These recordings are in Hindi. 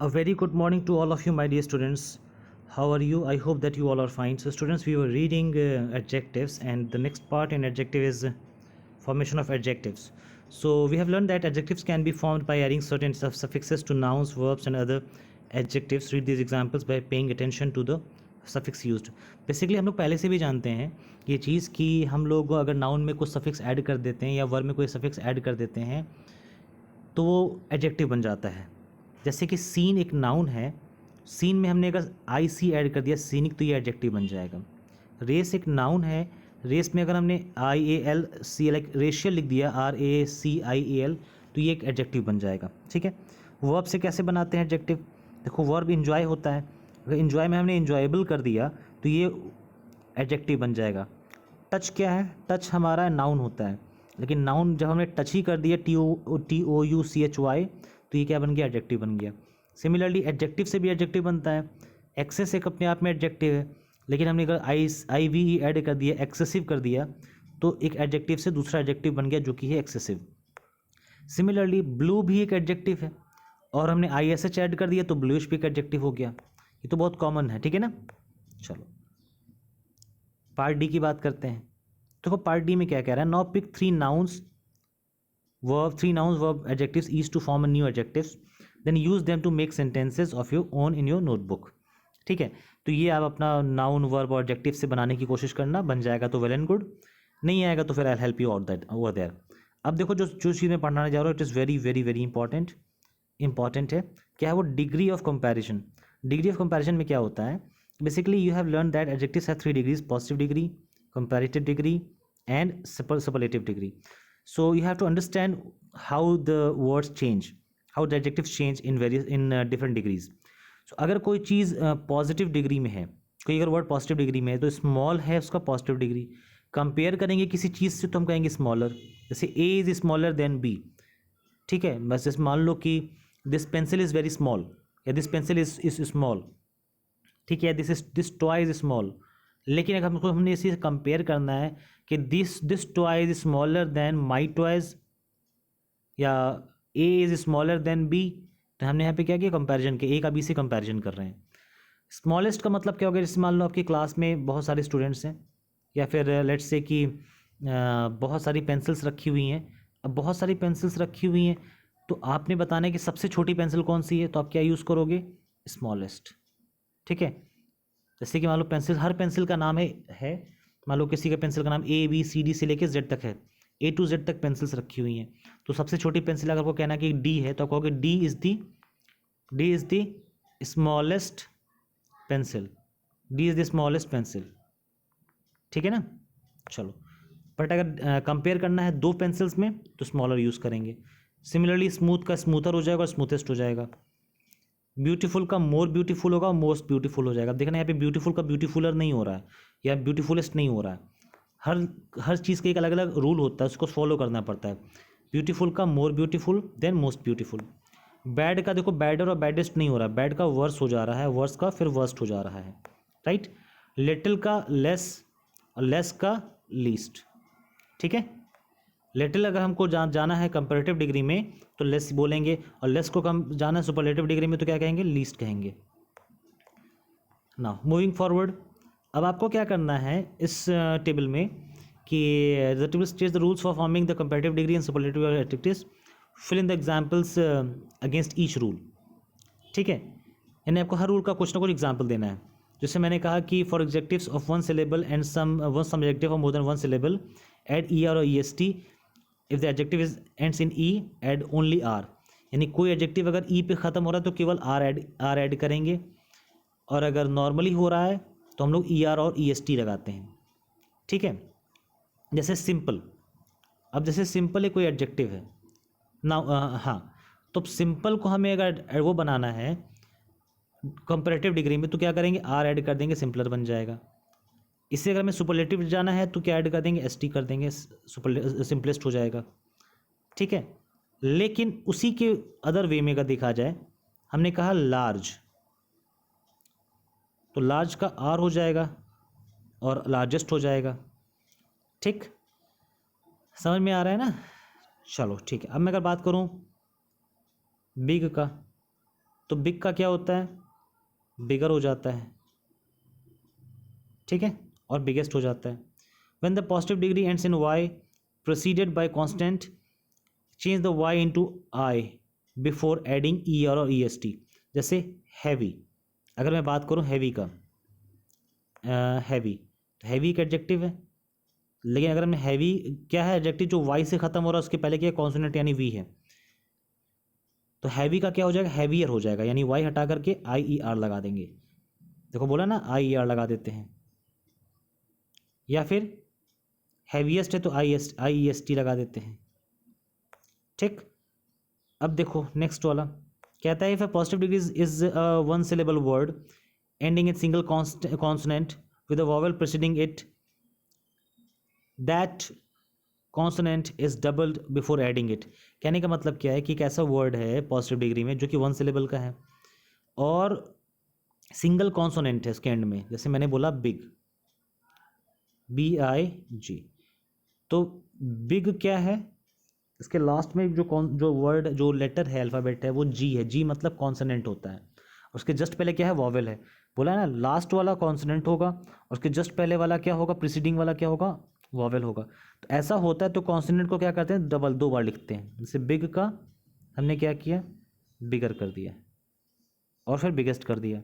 A very good morning to all of you, my dear students. How are you? I hope that you all are fine. So, students, we were reading adjectives, and the next part in adjective is formation of adjectives. So, we have learned that adjectives can be formed by adding certain suffixes to nouns, verbs, and other adjectives. Read these examples by paying attention to the suffix used. Basically हम लोग पहले से भी जानते हैं ये चीज़ कि हम लोग अगर नाउन में कुछ सफिक्स ऐड कर देते हैं या वर्ब में कोई सफिक्स ऐड कर देते हैं तो वो एडजेक्टिव बन जाता है. जैसे कि सीन एक नाउन है, सीन में हमने अगर आई सी ऐड कर दिया सीनिक तो ये एडजेक्टिव बन जाएगा. रेस एक नाउन है, रेस में अगर हमने I A L C L racial लिख दिया R A C I A L तो ये एक एडजेक्टिव बन जाएगा. ठीक है. वर्ब से कैसे बनाते हैं एडजेक्टिव? देखो वर्ब इन्जॉय होता है, अगर इन्जॉय में हमने इन्जॉयबल कर दिया तो ये एडजेक्टिव बन जाएगा. टच क्या है? टच हमारा नाउन होता है, लेकिन नाउन जब हमने टच ही कर दिया T O U C H वाई तो ये क्या बन गया? एडजेक्टिव बन गया. सिमिलरली एडजेक्टिव से भी एडजेक्टिव बनता है. एक्सेस एक अपने आप में एडजेक्टिव है, लेकिन हमने अगर आई वी ई ऐड कर दिया, एक्सेसिव कर दिया तो एक एडजेक्टिव से दूसरा एडजेक्टिव बन गया जो कि है एक्सेसिव. सिमिलरली ब्लू भी एक एडजेक्टिव है और हमने आई एस एच ऐड कर दिया तो ब्लूइश भी एक एडजेक्टिव हो गया. ये तो बहुत कॉमन है. ठीक है ना. चलो पार्ट डी की बात करते हैं. देखो पार्ट डी में क्या कह रहा है. Now pick three nouns verb adjectives each to form a new adjectives, then use them to make sentences of your own in your notebook. ठीक है. तो ये आप अपना नाउन वर्ब और एडजेक्टिव से बनाने की कोशिश करना. बन जाएगा तो वेल एंड गुड, नहीं आएगा तो फिर I help you over there. अब देखो जो चीज़ मैं पढ़ाने जा रहा हूँ it is very very very important है. क्या है वो? Degree of comparison. Degree of comparison में क्या होता है? Basically you have learn that adjectives have 3 degrees: positive degree, comparative degree and superlative degree. So you have to understand how the words change, how the adjectives change in different degrees. So अगर कोई चीज़ पॉजिटिव डिग्री में है, कोई अगर वर्ड पॉजिटिव डिग्री में है तो स्मॉल है उसका पॉजिटिव डिग्री. कंपेयर करेंगे किसी चीज़ से तो हम कहेंगे स्मॉलर. जैसे A is smaller than B. ठीक है. बस जैसे मान लो कि this pencil is very small या दिस पेंसिल इज स्मॉल. ठीक है. This toy is small. लेकिन अगर हमको हमने इसे कंपेयर करना है कि this toy is smaller than my toys या A is smaller than B, तो हमने यहाँ पे क्या किया? कंपैरिजन के ए का बी से कंपैरिजन कर रहे हैं. स्मॉलेस्ट का मतलब क्या होगा? जैसे मान लो आपकी क्लास में बहुत सारे स्टूडेंट्स हैं या फिर लेट्स से कि बहुत सारी पेंसिल्स रखी हुई हैं. अब बहुत सारी पेंसिल्स रखी हुई हैं तो आपने बताना है कि सबसे छोटी पेंसिल कौन सी है, तो आप क्या यूज़ करोगे? स्मॉलेस्ट. ठीक है. जैसे कि मान लो पेंसिल, हर पेंसिल का नाम है. मान लो किसी का पेंसिल का नाम ए बी सी डी से लेकर जेड तक है, ए टू जेड तक पेंसिल्स रखी हुई हैं. तो सबसे छोटी पेंसिल अगर आपको कहना कि डी है तो आप कहोगे D is the smallest pencil. D is the smallest pencil. ठीक है ना. चलो बट अगर कंपेयर करना है दो पेंसिल्स में तो स्मॉलर यूज़ करेंगे. सिमिलरली स्मूथ का स्मूथर हो जाएगा और स्मूथेस्ट हो जाएगा. ब्यूटीफुल का मोर ब्यूटीफुल होगा, मोस्ट ब्यूटीफुल हो जाएगा. अब देखना यहाँ पे ब्यूटीफुल का ब्यूटीफुलर नहीं हो रहा है या ब्यूटीफुलेस्ट नहीं हो रहा है. हर चीज़ का एक अलग अलग रूल होता है, उसको फॉलो करना पड़ता है. ब्यूटीफुल का more beautiful then most beautiful. Bad का देखो बैडर और बैडेस्ट नहीं हो रहा है, बैड का वर्स हो जा रहा है, वर्स का फिर वर्स्ट हो जा रहा है. राइट. लिटिल का लेस और लेस का लीस्ट. ठीक है. लिटिल अगर हमको जाना है कंपैरेटिव डिग्री में तो लेस बोलेंगे, और लेस को कम जाना है सुपरलेटिव डिग्री में तो क्या कहेंगे? लीस्ट कहेंगे. नाउ मूविंग फॉरवर्ड, अब आपको क्या करना है इस टेबल में कि the table states the rules for forming the comparative degree and superlative adjectives. Fill in the examples against each rule. ठीक है. यानी आपको हर रूल का कुछ ना कुछ एग्जाम्पल देना है. जैसे मैंने कहा कि for adjectives of one syllable and some adjective of more than one syllable add E R और E S T. If the adjective is ends in E add only R. यानी कोई एडजेक्टिव अगर ई पे ख़त्म हो रहा है तो केवल आर ऐड करेंगे, और अगर नॉर्मली हो रहा है तो हम लोग ई आर और ई एस टी लगाते हैं. ठीक है. जैसे सिंपल. अब जैसे सिंपल है कोई एडजेक्टिव है ना. हाँ. तो सिंपल को हमें अगर वो बनाना है कंपैरेटिव डिग्री में तो क्या करेंगे? आर ऐड कर देंगे, सिंपलर बन जाएगा. इससे अगर हमें सुपरलेटिव जाना है तो क्या ऐड कर देंगे? एस टी कर देंगे, सिंपलेस्ट हो जाएगा. ठीक है. लेकिन उसी के अदर वे में अगर देखा जाए, हमने कहा लार्ज, तो लार्ज का आर हो जाएगा और लार्जेस्ट हो जाएगा. ठीक. समझ में आ रहा है ना. चलो ठीक है. अब मैं अगर बात करूं बिग का, तो बिग का क्या होता है, बिगर हो जाता है, ठीक है, और बिगेस्ट हो जाता है। When the positive degree ends in Y preceded by constant, change the Y into I before adding E R और ई एस टी। जैसे हैवी, अगर मैं बात करूँ हैवी का, हैवी, तो हैवी एक एडजेक्टिव है, लेकिन अगर मैं हैवी क्या है एडजेक्टिव जो वाई से खत्म हो रहा है उसके पहले क्या कॉन्सोनेंट यानी वी है, तो हैवी का क्या हो जाएगा, हैवियर हो जाएगा, यानी वाई हटा करके आई ई आर लगा देंगे। देखो बोला ना आई ई आर लगा देते हैं, या फिर हैवीएस्ट है तो आई ई एस टी लगा देते हैं, ठीक। अब देखो नेक्स्ट वाला कहता है if a positive degree is one syllable word ending in single consonant with a vowel presiding it, that consonant is doubled before adding it. कहने का मतलब क्या है कि एक ऐसा वर्ड है पॉजिटिव डिग्री में जो कि वन सिलेबल का है और सिंगल कॉन्सोनेंट है उसके एंड में, जैसे मैंने बोला बिग, बी आई जी, तो बिग क्या है, इसके लास्ट में जो वर्ड जो लेटर है अल्फ़ाबेट है वो जी है, जी मतलब कॉन्सोनेंट होता है, उसके जस्ट पहले क्या है वॉवेल है, बोला है ना लास्ट वाला कॉन्सोनेंट होगा और उसके जस्ट पहले वाला क्या होगा, प्रीसीडिंग वाला क्या होगा, वॉवेल होगा। तो ऐसा होता है तो कॉन्सोनेंट को क्या करते हैं डबल, दो बार लिखते हैं, जैसे बिग का हमने क्या किया बिगर कर दिया और फिर बिगेस्ट कर दिया।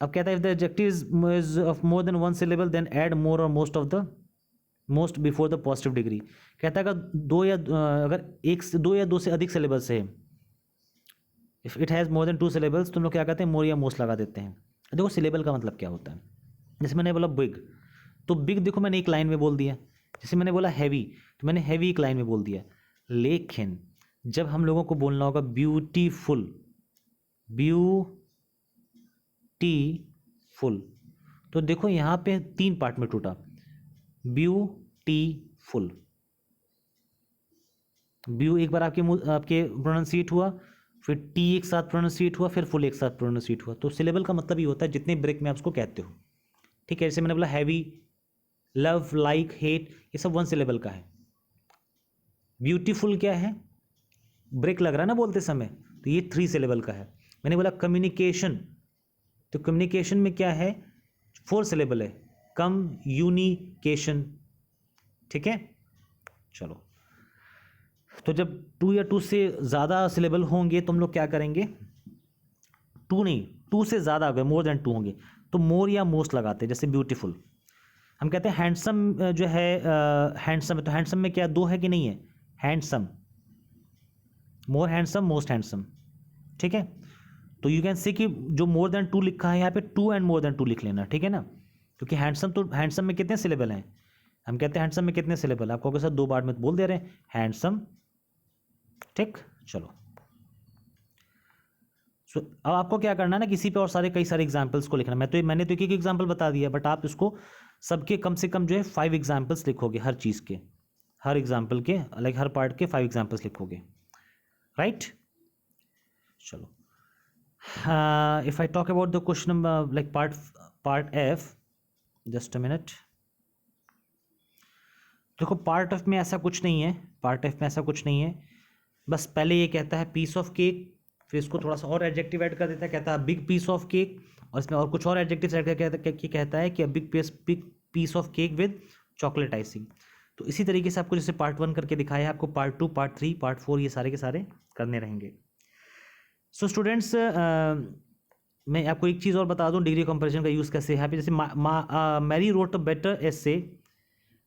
अब कहता है if the adjective is of more than one syllable then add more और most of the most before the positive degree. कहता है अगर एक से दो या दो से अधिक सिलेबल्स है, if it has more than two syllables, तुम लोग क्या कहते हैं मोर या मोस्ट लगा देते हैं। देखो सिलेबल का मतलब क्या होता है, जैसे मैंने बोला बिग, तो बिग देखो मैंने एक लाइन में बोल दिया, जैसे मैंने बोला हैवी तो मैंने हैवी एक लाइन में बोल दिया, लेकिन जब हम लोगों को बोलना होगा ब्यूटीफुल, ब्यूटीफुल, तो देखो यहाँ पे तीन पार्ट में टूटा, ब्यूटीफुल, ब्यू एक बार आपके प्रोनाउंसिएट हुआ, फिर टी एक साथ प्रोनाउंसिएट हुआ, फिर फुल एक साथ प्रोनाउंसिएट हुआ। तो सिलेबल का मतलब ये होता है जितने ब्रेक में आप उसको कहते हो, ठीक है। जैसे मैंने बोला हैवी, लव, लाइक, हेट, ये सब वन सिलेबल का है। ब्यूटीफुल क्या है, ब्रेक लग रहा है ना बोलते समय, तो ये थ्री सिलेबल का है। मैंने बोला कम्युनिकेशन, तो कम्युनिकेशन में क्या है फोर सिलेबल है, कम्युनिकेशन, ठीक है। चलो, तो जब टू या टू से ज़्यादा सिलेबल होंगे तो हम लोग क्या करेंगे, टू नहीं टू से ज़्यादा अगर मोर देन टू होंगे तो मोर या मोस्ट लगाते हैं। जैसे ब्यूटीफुल हम कहते हैं हैंडसम, जो है हैंडसम है, तो हैंडसम में क्या दो है कि नहीं है, हैंडसम, मोर हैंडसम, मोस्ट हैंडसम, ठीक है। तो यू कैन सी कि जो मोर देन टू लिखा है यहाँ पे two and more than two लिख लेना, ठीक है ना, क्योंकि हैंडसम, तो हैंडसम में कितने सिलेबल हैं, हम कहते हैं हैंडसम में कितने सिलेबल, आपको के साथ दो बार में बोल दे रहे हैं हैंडसम, ठीक। चलो, सो अब आपको क्या करना है ना, किसी पे और कई सारे एग्जांपल्स को लिखना। मैंने तो एक एक एग्जांपल बता दिया, बट आप इसको सबके कम से कम जो है 5 एग्जांपल्स लिखोगे, हर चीज़ के, हर एग्जांपल के, लाइक हर पार्ट के 5 एग्जांपल्स लिखोगे, राइट। चलो, if I talk about the question number like part F, just a minute. देखो पार्ट एफ में ऐसा कुछ नहीं है, पार्ट एफ में ऐसा कुछ नहीं है, बस पहले ये कहता है पीस ऑफ केक, फिर इसको थोड़ा सा और एडजेक्टिव ऐड कर देता है, कहता है बिग पीस ऑफ केक, और इसमें और कुछ और एडजेक्टिव ऐड करके कहता है कि big piece of cake with chocolate icing. तो इसी तरीके से आपको जैसे पार्ट 1 करके दिखाया है, आपको पार्ट 2, पार्ट 3, पार्ट 4 ये सारे के सारे करने रहेंगे। सो स्टूडेंट्स, मैं आपको एक चीज़ और बता दूं, डिग्री कंपैरिजन का यूज़ कैसे है। जैसे Mary wrote a better essay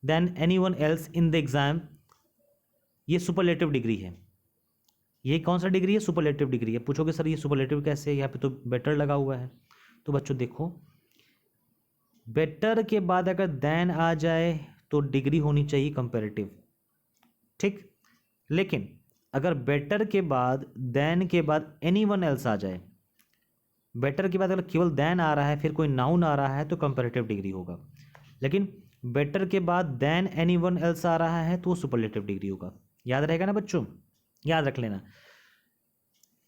than anyone else in the exam, ये सुपरलेटिव डिग्री है। ये कौन सा डिग्री है, सुपरलेटिव डिग्री है। पूछोगे सर ये सुपरलेटिव कैसे है, यहाँ पे तो बेटर लगा हुआ है। तो बच्चों देखो, बेटर के बाद अगर देन आ जाए तो डिग्री होनी चाहिए कंपैरेटिव, ठीक। लेकिन अगर बेटर के बाद देन के बाद एनीवन एल्स आ जाए, बेटर के बाद अगर केवल देन आ रहा है फिर कोई नाउन आ रहा है तो कंपैरेटिव डिग्री होगा, लेकिन बेटर के बाद देन एनीवन एल्स आ रहा है तो वो सुपरलेटिव डिग्री होगा। याद रहेगा ना बच्चों, याद रख लेना।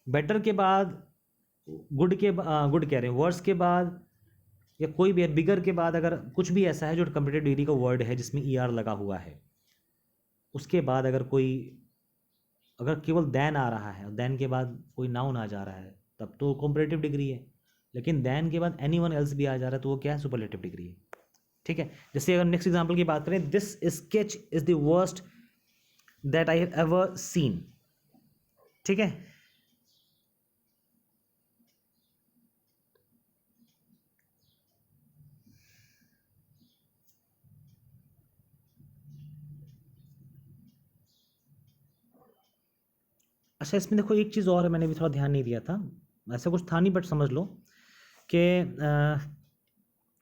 बेटर के बाद, गुड कह रहे हैं, वर्स के बाद, या कोई भी बिगर के बाद अगर कुछ भी ऐसा है जो कंपैरेटिव डिग्री का वर्ड है जिसमें ई आर लगा हुआ है, उसके बाद अगर कोई अगर केवल देन आ रहा है और देन के बाद कोई नाउन आ जा रहा है तब तो कंपैरेटिव डिग्री है, लेकिन देन के बाद एनीवन एल्स भी आ जा रहा है तो वो क्या है, सुपरलेटिव डिग्री है। ठीक है, जैसे अगर नेक्स्ट एग्जांपल की बात करें, this sketch is the worst that I have ever seen. ठीक है, अच्छा इसमें देखो एक चीज़ और है, मैंने भी थोड़ा ध्यान नहीं दिया था, ऐसा कुछ था नहीं बट समझ लो कि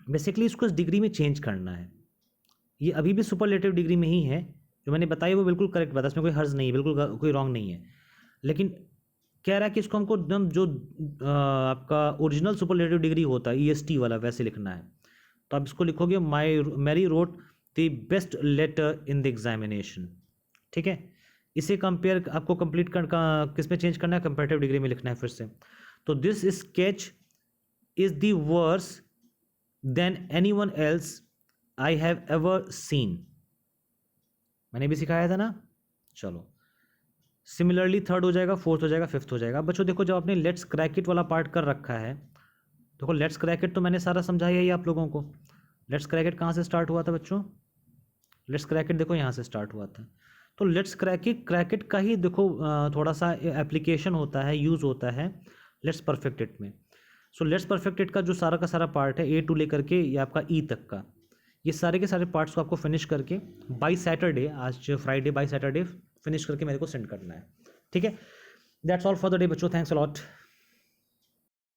बेसिकली इसको इस डिग्री में चेंज करना है। ये अभी भी सुपरलेटिव डिग्री में ही है, जो मैंने बताई वो बिल्कुल करेक्ट बात है, इसमें कोई हर्ज नहीं है, बिल्कुल कोई रॉन्ग नहीं है, लेकिन कह रहा है कि इसको हमको एकदम जो आपका ओरिजिनल सुपरलेटिव डिग्री होता है EST वाला वैसे लिखना है। तो आप इसको लिखोगे Mary wrote the best letter in the examination. ठीक है, इसे कंपेयर आपको कंप्लीट कर किस में चेंज करना है, कंपैरेटिव डिग्री में लिखना है फिर से। तो this sketch is the worse than anyone else I have ever seen, मैंने भी सिखाया था ना। चलो सिमिलरली थर्ड हो जाएगा, फोर्थ हो जाएगा, फिफ्थ हो जाएगा। बच्चों देखो जब आपने लेट्स क्रैक इट वाला पार्ट कर रखा है, देखो लेट्स क्रैक इट तो मैंने सारा समझाया ही आप लोगों को। लेट्स क्रैक इट कहाँ से स्टार्ट हुआ था बच्चों, लेट्स क्रैक इट देखो यहाँ से स्टार्ट हुआ था। तो लेट्स क्रैक इट का ही देखो थोड़ा सा एप्लीकेशन होता है, यूज़ होता है लेट्स परफेक्ट इट में। सो लेट्स परफेक्ट इट का जो सारा का सारा पार्ट है A to लेकर के ये आपका E तक का, ये सारे के सारे पार्ट्स को आपको फिनिश करके बाय सैटरडे, आज फ्राइडे, बाय सैटरडे फिनिश करके मेरे को सेंड करना है। ठीक है, that's all for the day बच्चों, थैंक्स अ लॉट।